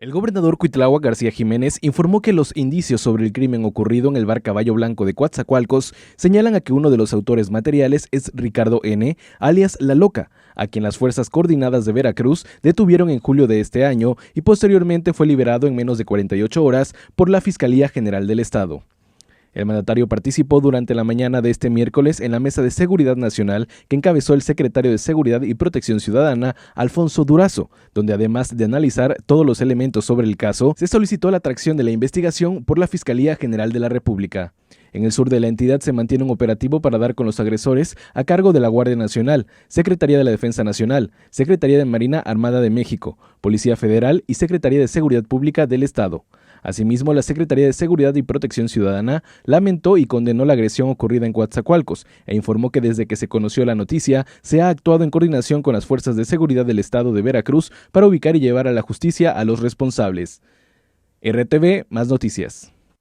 El gobernador Cuitlahua García Jiménez informó que los indicios sobre el crimen ocurrido en el bar Caballo Blanco de Coatzacoalcos señalan a que uno de los autores materiales es Ricardo N., alias La Loca, a quien las Fuerzas Coordinadas de Veracruz detuvieron en julio de este año y posteriormente fue liberado en menos de 48 horas por la Fiscalía General del Estado. El mandatario participó durante la mañana de este miércoles en la Mesa de Seguridad Nacional que encabezó el secretario de Seguridad y Protección Ciudadana, Alfonso Durazo, donde además de analizar todos los elementos sobre el caso, se solicitó la atracción de la investigación por la Fiscalía General de la República. En el sur de la entidad se mantiene un operativo para dar con los agresores a cargo de la Guardia Nacional, Secretaría de la Defensa Nacional, Secretaría de Marina Armada de México, Policía Federal y Secretaría de Seguridad Pública del Estado. Asimismo, la Secretaría de Seguridad y Protección Ciudadana lamentó y condenó la agresión ocurrida en Coatzacoalcos e informó que desde que se conoció la noticia, se ha actuado en coordinación con las Fuerzas de Seguridad del Estado de Veracruz para ubicar y llevar a la justicia a los responsables. RTV, más noticias.